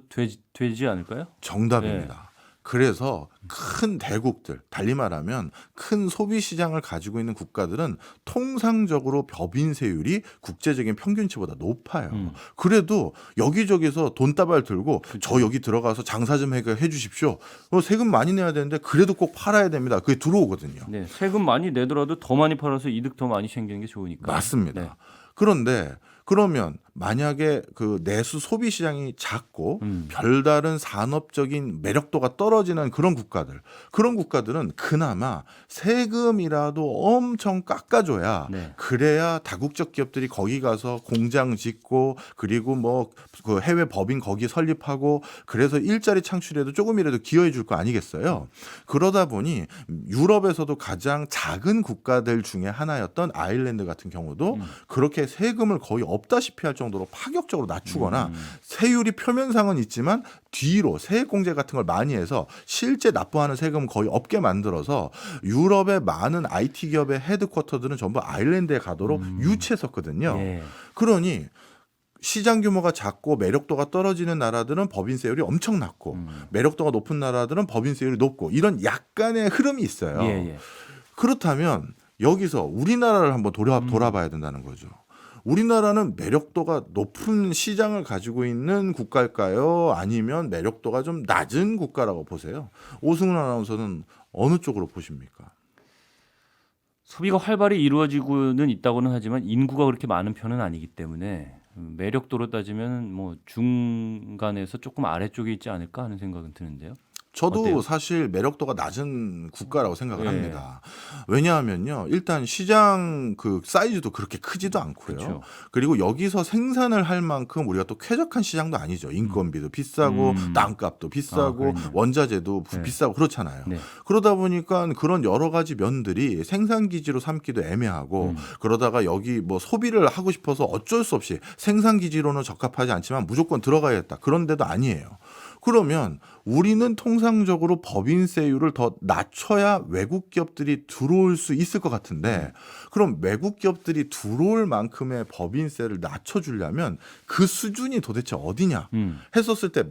되지 않을까요? 정답입니다. 그래서 큰 대국들, 달리 말하면 큰 소비 시장을 가지고 있는 국가들은 통상적으로 법인세율이 국제적인 평균치보다 높아요. 그래도 여기저기서 돈다발 들고 저 여기 들어가서 장사 좀 해 주십시오. 세금 많이 내야 되는데 그래도 꼭 팔아야 됩니다. 그게 들어오거든요. 네, 세금 많이 내더라도 더 많이 팔아서 이득 더 많이 챙기는 게 좋으니까. 맞습니다. 네. 그런데 그러면 만약에 그 내수 소비 시장이 작고 별다른 산업적인 매력도가 떨어지는 그런 국가들은 그나마 세금이라도 엄청 깎아줘야 네. 그래야 다국적 기업들이 거기 가서 공장 짓고 그리고 뭐 그 해외 법인 거기 설립하고 그래서 일자리 창출에도 조금이라도 기여해 줄 거 아니겠어요. 그러다 보니 유럽에서도 가장 작은 국가들 중에 하나였던 아일랜드 같은 경우도 그렇게 세금을 거의 없다시피 할 정도로 파격적으로 낮추거나 세율이 표면상은 있지만 뒤로 세액공제 같은 걸 많이 해서 실제 납부하는 세금은 거의 없게 만들어서 유럽의 많은 IT 기업의 헤드쿼터들은 전부 아일랜드에 가도록 유치했었거든요. 예. 그러니 시장 규모가 작고 매력도가 떨어지는 나라들은 법인세율이 엄청 낮고 매력도가 높은 나라들은 법인세율이 높고 이런 약간의 흐름이 있어요. 예, 예. 그렇다면 여기서 우리나라를 한번 돌아봐야 된다는 거죠. 우리나라는 매력도가 높은 시장을 가지고 있는 국가일까요? 아니면 매력도가 좀 낮은 국가라고 보세요? 오승훈 아나운서는 어느 쪽으로 보십니까? 소비가 활발히 이루어지고는 있다고는 하지만 인구가 그렇게 많은 편은 아니기 때문에 매력도로 따지면 뭐 중간에서 조금 아래쪽에 있지 않을까 하는 생각은 드는데요. 저도 어때요? 사실 매력도가 낮은 국가라고 생각을 합니다. 왜냐하면요, 일단 시장 그 사이즈도 그렇게 크지도 않고요. 그렇죠. 그리고 여기서 생산을 할 만큼 우리가 또 쾌적한 시장도 아니죠. 인건비도 비싸고 땅값도 비싸고 그렇네요. 원자재도 네. 비싸고 그렇잖아요. 네. 그러다 보니까 그런 여러 가지 면들이 생산 기지로 삼기도 애매하고 그러다가 여기 뭐 소비를 하고 싶어서 어쩔 수 없이 생산 기지로는 적합하지 않지만 무조건 들어가야겠다. 그런 데도 아니에요. 그러면 우리는 통상적으로 법인세율을 더 낮춰야 외국 기업들이 들어올 수 있을 것 같은데 그럼 외국 기업들이 들어올 만큼의 법인세를 낮춰주려면 그 수준이 도대체 어디냐 했었을 때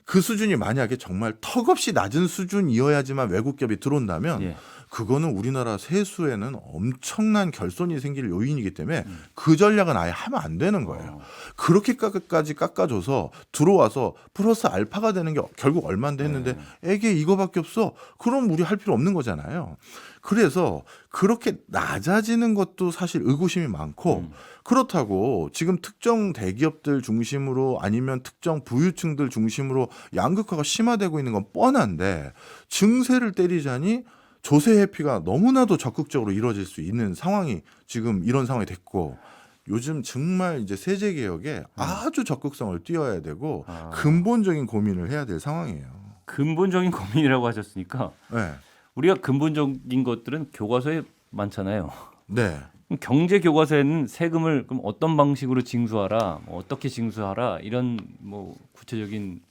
그 수준이 만약에 정말 턱없이 낮은 수준이어야지만 외국 기업이 들어온다면 예. 그거는 우리나라 세수에는 엄청난 결손이 생길 요인이기 때문에 그 전략은 아예 하면 안 되는 거예요. 그렇게까지 깎아줘서 들어와서 플러스 알파가 되는 게 결국 얼마인데 했는데 애게 이거밖에 없어. 그럼 우리 할 필요 없는 거잖아요. 그래서 그렇게 낮아지는 것도 사실 의구심이 많고 그렇다고 지금 특정 대기업들 중심으로 아니면 특정 부유층들 중심으로 양극화가 심화되고 있는 건 뻔한데 증세를 때리자니 조세 회피가 너무나도 적극적으로 이루어질 수 있는 상황이 지금 이런 상황이 됐고 요즘 정말 이제 세제 개혁에 아주 적극성을 띄어야 되고 근본적인 고민을 해야 될 상황이에요. 근본적인 고민이라고 하셨으니까 네. 우리가 근본적인 것들은 교과서에 많잖아요. 네. 그럼 경제 교과서에는 세금을 그럼 어떤 방식으로 징수하라, 뭐 어떻게 징수하라 이런 뭐 구체적인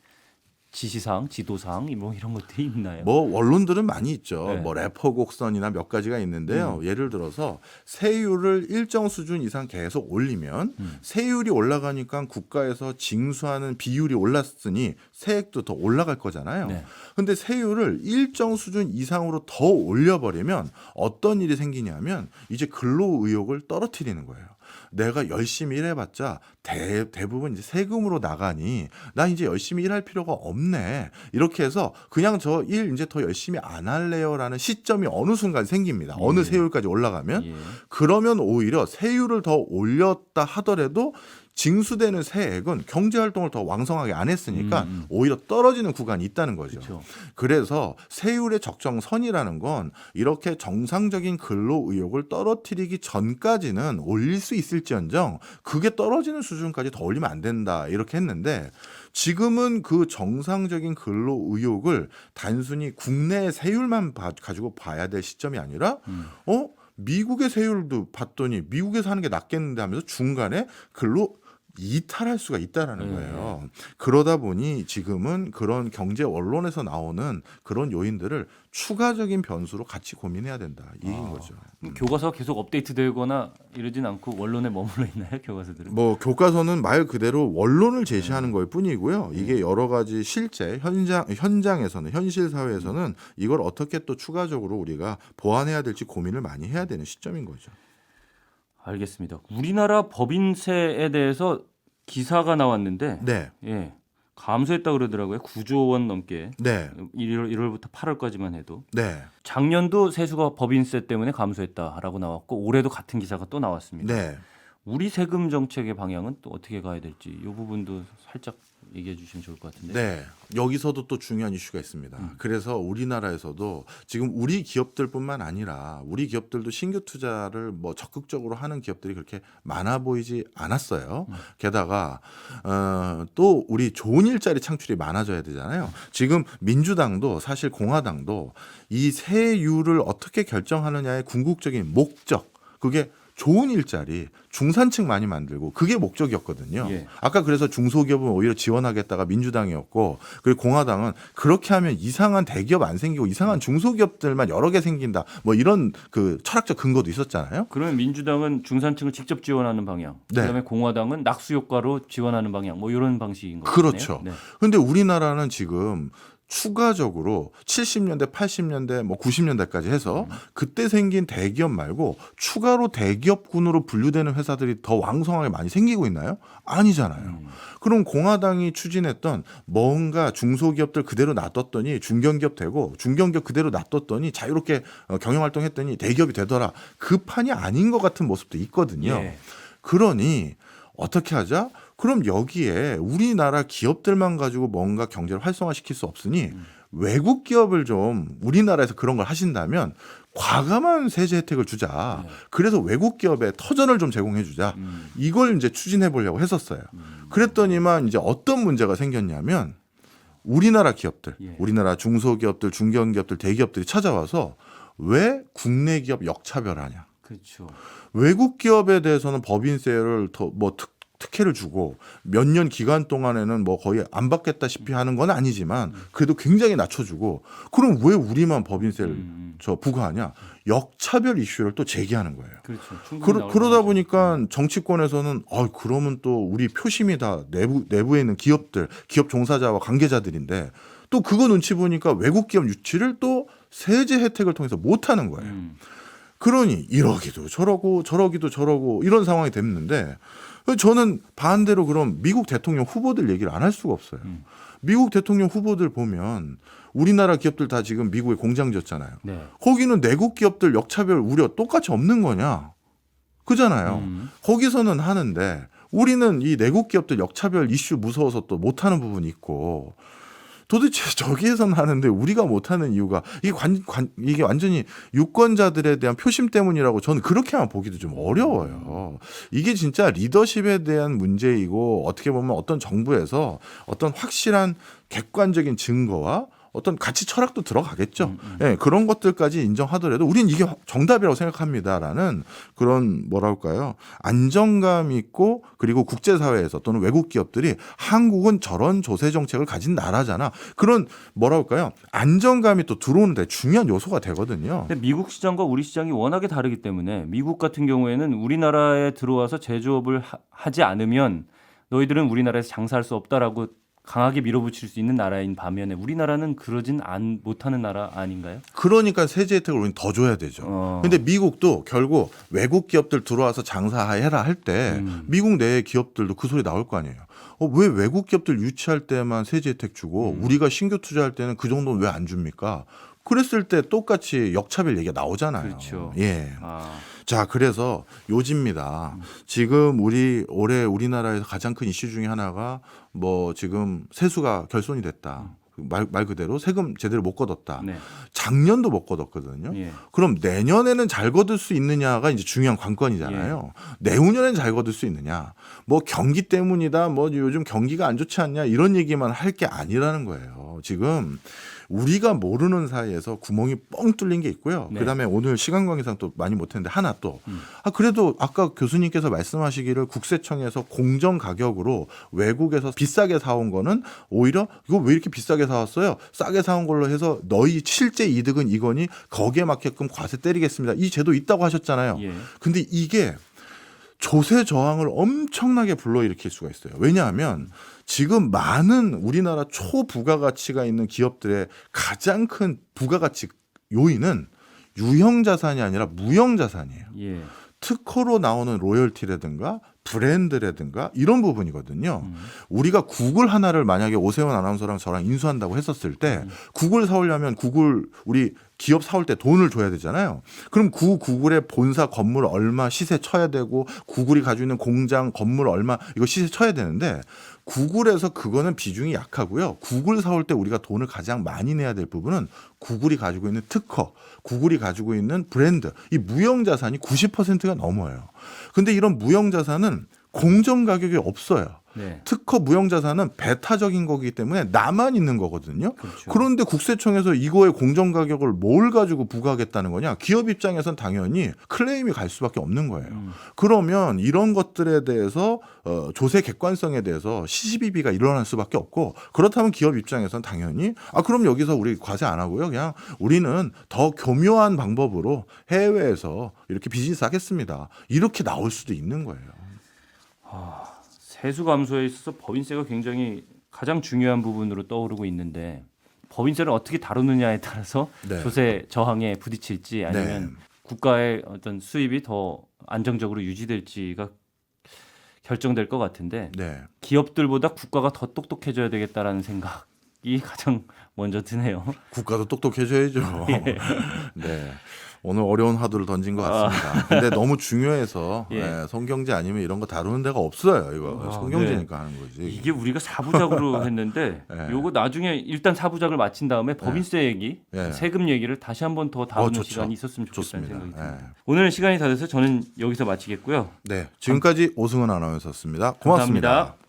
지시사항, 지도사항 뭐 이런 것들이 있나요? 뭐 원론들은 많이 있죠. 네. 뭐 래퍼 곡선이나 몇 가지가 있는데요. 예를 들어서 세율을 일정 수준 이상 계속 올리면 세율이 올라가니까 국가에서 징수하는 비율이 올랐으니 세액도 더 올라갈 거잖아요. 네. 근데 세율을 일정 수준 이상으로 더 올려버리면 어떤 일이 생기냐면 이제 근로 의욕을 떨어뜨리는 거예요. 내가 열심히 일해봤자 대부분 이제 세금으로 나가니 나 이제 열심히 일할 필요가 없네. 이렇게 해서 그냥 저 일 이제 더 열심히 안 할래요라는 시점이 어느 순간 생깁니다. 어느 세율까지 올라가면 예. 그러면 오히려 세율을 더 올렸다 하더라도 징수되는 세액은 경제 활동을 더 왕성하게 안 했으니까 오히려 떨어지는 구간이 있다는 거죠. 그렇죠. 그래서 세율의 적정선이라는 건 이렇게 정상적인 근로 의욕을 떨어뜨리기 전까지는 올릴 수 있을지언정 그게 떨어지는 수준까지 더 올리면 안 된다 이렇게 했는데 지금은 그 정상적인 근로 의욕을 단순히 국내의 세율만 가지고 봐야 될 시점이 아니라 미국의 세율도 봤더니 미국에서 하는 게 낫겠는데 하면서 중간에 근로 이탈할 수가 있다라는 거예요. 그러다 보니 지금은 그런 경제 원론에서 나오는 그런 요인들을 추가적인 변수로 같이 고민해야 된다. 이인 거죠. 교과서가 계속 업데이트되거나 이러진 않고 원론에 머물러 있나요? 교과서들은? 뭐 교과서는 말 그대로 원론을 제시하는 걸 뿐이고요. 이게 여러 가지 실제 현장에서는 현실 사회에서는 이걸 어떻게 또 추가적으로 우리가 보완해야 될지 고민을 많이 해야 되는 시점인 거죠. 알겠습니다. 우리나라 법인세에 대해서 기사가 나왔는데 네. 예. 감소했다 그러더라고요. 9조 원 넘게. 네. 1월부터 8월까지만 해도. 네. 작년도 세수가 법인세 때문에 감소했다라고 나왔고 올해도 같은 기사가 또 나왔습니다. 네. 우리 세금 정책의 방향은 또 어떻게 가야 될지 이 부분도 살짝 얘기해 주시면 좋을 것 같은데. 네, 여기서도 또 중요한 이슈가 있습니다. 그래서 우리나라에서도 지금 우리 기업들뿐만 아니라 우리 기업들도 신규 투자를 뭐 적극적으로 하는 기업들이 그렇게 많아 보이지 않았어요. 게다가 또 우리 좋은 일자리 창출이 많아져야 되잖아요. 지금 민주당도 사실 공화당도 이 세율을 어떻게 결정하느냐의 궁극적인 목적, 그게 좋은 일자리, 중산층 많이 만들고 그게 목적이었거든요. 예. 아까 그래서 중소기업은 오히려 지원하겠다가 민주당이었고, 그리고 공화당은 그렇게 하면 이상한 대기업 안 생기고 이상한 중소기업들만 여러 개 생긴다. 뭐 이런 그 철학적 근거도 있었잖아요. 그러면 민주당은 중산층을 직접 지원하는 방향, 네. 그다음에 공화당은 낙수 효과로 지원하는 방향, 뭐 이런 방식인 거죠. 그렇죠. 네. 근데 우리나라는 지금 추가적으로 70년대, 80년대, 뭐 90년대까지 해서 그때 생긴 대기업 말고 추가로 대기업군으로 분류되는 회사들이 더 왕성하게 많이 생기고 있나요? 아니잖아요. 그럼 공화당이 추진했던 뭔가 중소기업들 그대로 놔뒀더니 중견기업 되고 중견기업 그대로 놔뒀더니 자유롭게 경영활동했더니 대기업이 되더라. 그 판이 아닌 것 같은 모습도 있거든요. 예. 그러니 어떻게 하자? 그럼 여기에 우리나라 기업들만 가지고 뭔가 경제를 활성화시킬 수 없으니 외국 기업을 좀 우리나라에서 그런 걸 하신다면 과감한 세제 혜택을 주자. 그래서 외국 기업에 터전을 좀 제공해 주자. 이걸 이제 추진해 보려고 했었어요. 그랬더니만 이제 어떤 문제가 생겼냐면 우리나라 기업들, 예. 우리나라 중소기업들, 중견기업들, 대기업들이 찾아와서 왜 국내 기업 역차별하냐. 그렇죠. 외국 기업에 대해서는 법인세를 더 뭐 특혜를 주고 몇 년 기간 동안에는 뭐 거의 안 받겠다시피 하는 건 아니지만 그래도 굉장히 낮춰주고, 그럼 왜 우리만 법인세를 저 부과하냐? 역차별 이슈를 또 제기하는 거예요. 그렇죠. 충분히 나올 그러다 만하죠. 보니까 정치권에서는 그러면 또 우리 표심이 다 내부에 있는 기업들, 기업 종사자와 관계자들인데 또 그거 눈치 보니까 외국 기업 유치를 또 세제 혜택을 통해서 못 하는 거예요. 그러니 이러기도 저러고 이런 상황이 됐는데, 저는 반대로 그럼 미국 대통령 후보들 얘기를 안 할 수가 없어요. 미국 대통령 후보들 보면 우리나라 기업들 다 지금 미국에 공장 지었잖아요. 네. 거기는 내국 기업들 역차별 우려 똑같이 없는 거냐? 그잖아요. 거기서는 하는데 우리는 이 내국 기업들 역차별 이슈 무서워서 또 못하는 부분이 있고, 도대체 저기에서는 하는데 우리가 못하는 이유가 이게 완전히 유권자들에 대한 표심 때문이라고 저는 그렇게만 보기도 좀 어려워요. 이게 진짜 리더십에 대한 문제이고, 어떻게 보면 어떤 정부에서 어떤 확실한 객관적인 증거와 어떤 가치 철학도 들어가겠죠. 예, 그런 것들까지 인정하더라도 우리는 이게 정답이라고 생각합니다라는 그런 뭐랄까요, 안정감 있고, 그리고 국제사회에서 또는 외국 기업들이 한국은 저런 조세 정책을 가진 나라잖아, 그런 뭐랄까요, 안정감이 또 들어오는데 중요한 요소가 되거든요. 근데 미국 시장과 우리 시장이 워낙에 다르기 때문에 미국 같은 경우에는 우리나라에 들어와서 제조업을 하지 않으면 너희들은 우리나라에서 장사할 수 없다라고 강하게 밀어붙일 수 있는 나라인 반면에 우리나라는 그러진 못하는 나라 아닌가요? 그러니까 세제 혜택을 우리는 더 줘야 되죠. 근데 미국도 결국 외국 기업들 들어와서 장사해라 할 때 미국 내 기업들도 그 소리 나올 거 아니에요. 왜 외국 기업들 유치할 때만 세제 혜택 주고 우리가 신규 투자할 때는 그 정도는 왜 안 줍니까? 그랬을 때 똑같이 역차별 얘기가 나오잖아요. 그렇죠. 예. 아, 자, 그래서 요지입니다. 지금 올해 우리나라에서 가장 큰 이슈 중에 하나가 뭐 지금 세수가 결손이 됐다. 말 그대로 세금 제대로 못 걷었다. 네. 작년도 못 걷었거든요. 예. 그럼 내년에는 잘 걷을 수 있느냐가 이제 중요한 관건이잖아요. 내후년엔 잘 걷을 수 있느냐. 뭐 경기 때문이다. 뭐 요즘 경기가 안 좋지 않냐. 이런 얘기만 할 게 아니라는 거예요. 지금 우리가 모르는 사이에서 구멍이 뻥 뚫린 게 있고요. 네. 그다음에 오늘 시간 관계상 또 많이 못했는데 하나 또 그래도 아까 교수님께서 말씀하시기를 국세청에서 공정 가격으로 외국에서 비싸게 사온 거는 오히려 이거 왜 이렇게 비싸게 사왔어요? 싸게 사온 걸로 해서 너희 실제 이득은 이거니 거기에 맞게끔 과세 때리겠습니다. 이 제도 있다고 하셨잖아요. 예. 근데 이게 조세 저항을 엄청나게 불러일으킬 수가 있어요. 왜냐하면 지금 많은 우리나라 초부가가치가 있는 기업들의 가장 큰 부가가치 요인은 유형자산이 아니라 무형자산이에요. 예. 특허로 나오는 로열티라든가 브랜드라든가 이런 부분이거든요. 우리가 구글 하나를 만약에 오세훈 아나운서랑 저랑 인수한다고 했었을 때 구글 사오려면 구글 우리 기업 사올 때 돈을 줘야 되잖아요. 그럼 구글의 본사 건물 얼마 시세 쳐야 되고 구글이 가지고 있는 공장 건물 얼마 이거 시세 쳐야 되는데 구글에서 그거는 비중이 약하고요. 구글 사올 때 우리가 돈을 가장 많이 내야 될 부분은 구글이 가지고 있는 특허, 구글이 가지고 있는 브랜드, 이 무형 자산이 90%가 넘어요. 근데 이런 무형 자산은 공정 가격이 없어요. 네. 특허 무형 자산은 배타적인 거기 때문에 나만 있는 거거든요. 그렇죠. 그런데 국세청에서 이거의 공정 가격을 뭘 가지고 부과하겠다는 거냐? 기업 입장에선 당연히 클레임이 갈 수밖에 없는 거예요. 그러면 이런 것들에 대해서 조세 객관성에 대해서 시시비비가 일어날 수밖에 없고 그렇다면 기업 입장에선 당연히 그럼 여기서 우리 과세 안 하고요. 그냥 우리는 더 교묘한 방법으로 해외에서 이렇게 비즈니스 하겠습니다. 이렇게 나올 수도 있는 거예요. 세수 감소에 있어서 법인세가 굉장히 가장 중요한 부분으로 떠오르고 있는데 법인세를 어떻게 다루느냐에 따라서 네. 조세 저항에 부딪힐지 아니면 국가의 어떤 수입이 더 안정적으로 유지될지가 결정될 것 같은데 네. 기업들보다 국가가 더 똑똑해져야 되겠다라는 생각이 가장 먼저 드네요. 국가도 똑똑해져야죠. 네. 오늘 어려운 화두를 던진 것 같습니다. 근데 너무 중요해서 예. 성경제 아니면 이런 거 다루는 데가 없어요. 이거 성경제니까 하는 거지. 이게 우리가 사부작으로 했는데 네. 요거 나중에 일단 사부작을 마친 다음에 법인세 얘기, 네. 세금 얘기를 다시 한번 더 다루는 좋죠. 시간이 있었으면 좋겠다는 좋습니다. 생각이 듭니다. 네. 오늘 시간이 다 돼서 저는 여기서 마치겠고요. 네. 지금까지 오승훈 아나운서였습니다. 고맙습니다. 감사합니다.